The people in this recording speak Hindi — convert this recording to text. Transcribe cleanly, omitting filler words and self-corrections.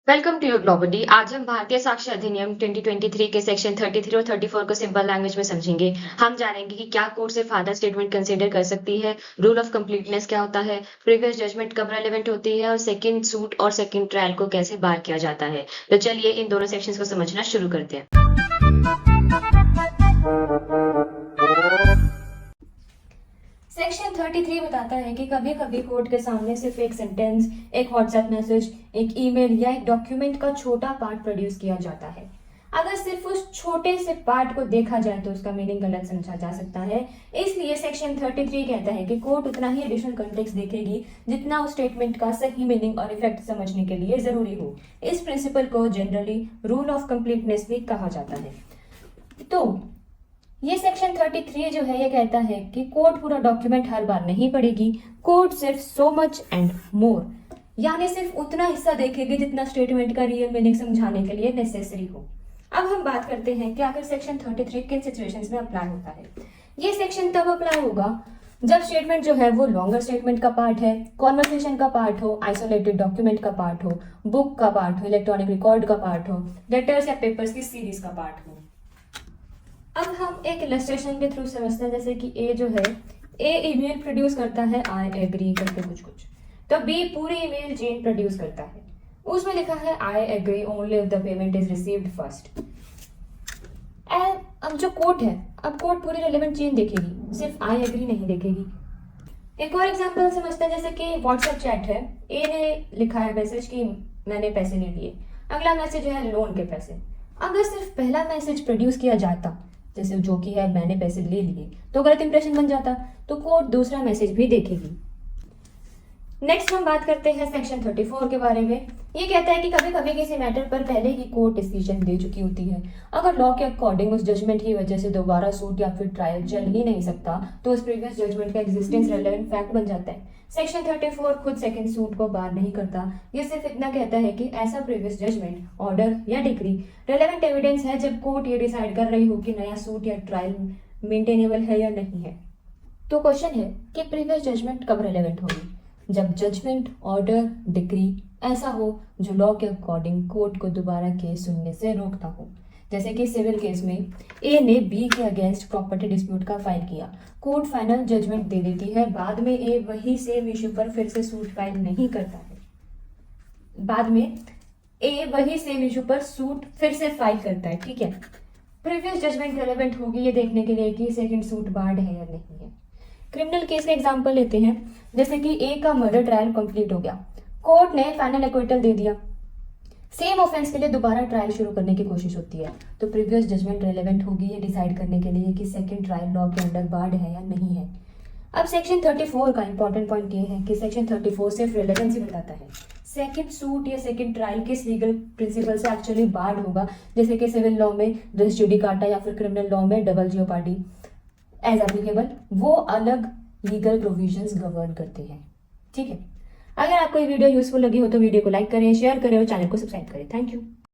Welcome to your globally. आज हम भारतीय साक्ष्य अधिनियम 2023 के सेक्शन 33 और 34 को सिंपल लैंग्वेज में समझेंगे। हम जानेंगे कि क्या कोर्ट सिर्फ आधा स्टेटमेंट कंसीडर कर सकती है, रूल ऑफ कंप्लीटनेस क्या होता है, प्रीवियस जजमेंट कब रेलेवेंट होती है और सेकंड सूट और सेकंड ट्रायल को कैसे बार किया जाता है। तो चलिए इन दोनों सेक्शंस को समझना शुरू करते हैं। सेक्शन 33 बताता है कि कभी कभी कोर्ट के सामने सिर्फ एक सेंटेंस, एक व्हाट्सएप मैसेज, एक ईमेल या एक डॉक्यूमेंट का छोटा पार्ट प्रोड्यूस किया जाता है। अगर सिर्फ उस छोटे से पार्ट को देखा जाए तो उसका मीनिंग गलत समझा जा सकता है। इसलिए सेक्शन 33 कहता है कि कोर्ट उतना ही एडिशनल कंटेक्स्ट देखेगी जितना उस स्टेटमेंट का सही मीनिंग और इफेक्ट समझने के लिए जरूरी हो। इस प्रिंसिपल को जनरली रूल ऑफ कंप्लीटनेस भी कहा जाता है। तो ये सेक्शन 33 जो है ये कहता है कि कोर्ट पूरा डॉक्यूमेंट हर बार नहीं पढ़ेगी। कोर्ट सिर्फ सो मच एंड मोर, यानी सिर्फ उतना हिस्सा देखेगी जितना स्टेटमेंट का रियल मीनिंग समझाने के लिए नेसेसरी हो। अब हम बात करते हैं कि आखिर सेक्शन 33 किन सिचुएशंस में अप्लाई होता है। ये सेक्शन तब अप्लाई होगा जब स्टेटमेंट जो है वो लॉन्गर स्टेटमेंट का पार्ट है, कॉन्वर्सेशन का पार्ट हो, आइसोलेटेड डॉक्यूमेंट का पार्ट हो, बुक का पार्ट हो, इलेक्ट्रॉनिक रिकॉर्ड का पार्ट हो, लेटर्स या पेपर्स की सीरीज का पार्ट हो। अब हम एक इलस्ट्रेशन के थ्रू समझते हैं, जैसे कि ए जो है, ए ईमेल प्रोड्यूस करता है आई एग्री करके कुछ, तो बी पूरी ईमेल चेन प्रोड्यूस करता है। उसमें लिखा है I agree only if the payment is received first. अब जो कोर्ट है, अब कोर्ट पूरी रेलेवेंट चेन देखेगी, सिर्फ आई एग्री नहीं देखेगी। एक और एग्जांपल समझते हैं, जैसे कि व्हाट्सएप चैट है, ए ने लिखा है मैसेज कि मैंने पैसे ले लिए, अगला मैसेज है लोन के पैसे। अगर सिर्फ पहला मैसेज प्रोड्यूस किया जाता, जैसे जो कि है मैंने पैसे ले लिए, तो गलत इंप्रेशन बन जाता, तो कोर्ट दूसरा मैसेज भी देखेगी। नेक्स्ट हम बात करते हैं सेक्शन 34 के बारे में। ये कहता है कि कभी कभी किसी मैटर पर पहले ही कोर्ट डिसीजन दे चुकी होती है। अगर लॉ के अकॉर्डिंग उस जजमेंट की वजह से दोबारा सूट या फिर ट्रायल चल ही नहीं सकता, तो उस प्रीवियस जजमेंट का एग्जिस्टेंस रेलेवेंट फैक्ट बन जाता है। सेक्शन 34 खुद सेकंड सूट को बार नहीं करता, ये सिर्फ इतना कहता है कि ऐसा प्रीवियस जजमेंट, ऑर्डर या डिक्री रेलेवेंट एविडेंस है जब कोर्ट ये डिसाइड कर रही हो कि नया सूट या ट्रायल मेंटेनेबल है या नहीं है। तो क्वेश्चन है कि प्रीवियस जजमेंट कब रेलेवेंट होगी? जब जजमेंट, ऑर्डर, डिक्री ऐसा हो जो लॉ के अकॉर्डिंग कोर्ट को दोबारा केस सुनने से रोकता हो। जैसे कि सिविल केस में ए ने बी के अगेंस्ट प्रॉपर्टी डिस्प्यूट का फाइल किया, कोर्ट फाइनल जजमेंट दे देती है, बाद में ए वही सेम इश्यू पर फिर से सूट फाइल नहीं करता है, बाद में ए वही सेम इश्यू पर सूट फिर से फाइल करता है, ठीक है। प्रीवियस जजमेंट रेलेवेंट होगी ये देखने के लिए कि सेकंड सूट बार्ड है या नहीं है। क्रिमिनल केस का एग्जांपल लेते हैं, जैसे कि ए का मर्डर ट्रायल कंप्लीट हो गया, कोर्ट ने फाइनल एक्विटल दे दिया, सेम ऑफेंस के लिए दोबारा ट्रायल शुरू करने की कोशिश होती है, तो प्रीवियस जजमेंट रेलेवेंट होगी ये डिसाइड करने के लिए कि सेकंड ट्रायल लॉ के अंडर बार्ड है या नहीं है। अब सेक्शन 34 का इंपॉर्टेंट पॉइंट ये है कि सेक्शन 34 सिर्फ रिलेवेंसी बताता है। सेकंड सूट या सेकंड ट्रायल किस लीगल प्रिंसिपल से एक्चुअली बार्ड होगा, जैसे कि सिविल लॉ में रिस जुडिकाटा या फिर क्रिमिनल लॉ में डबल जियोपार्डी एज एप्लीकेबल, वो अलग लीगल प्रोविजंस गवर्न करते हैं, ठीक है। अगर आपको ये वीडियो यूजफुल लगी हो तो वीडियो को लाइक करें, शेयर करें और चैनल को सब्सक्राइब करें। Thank you.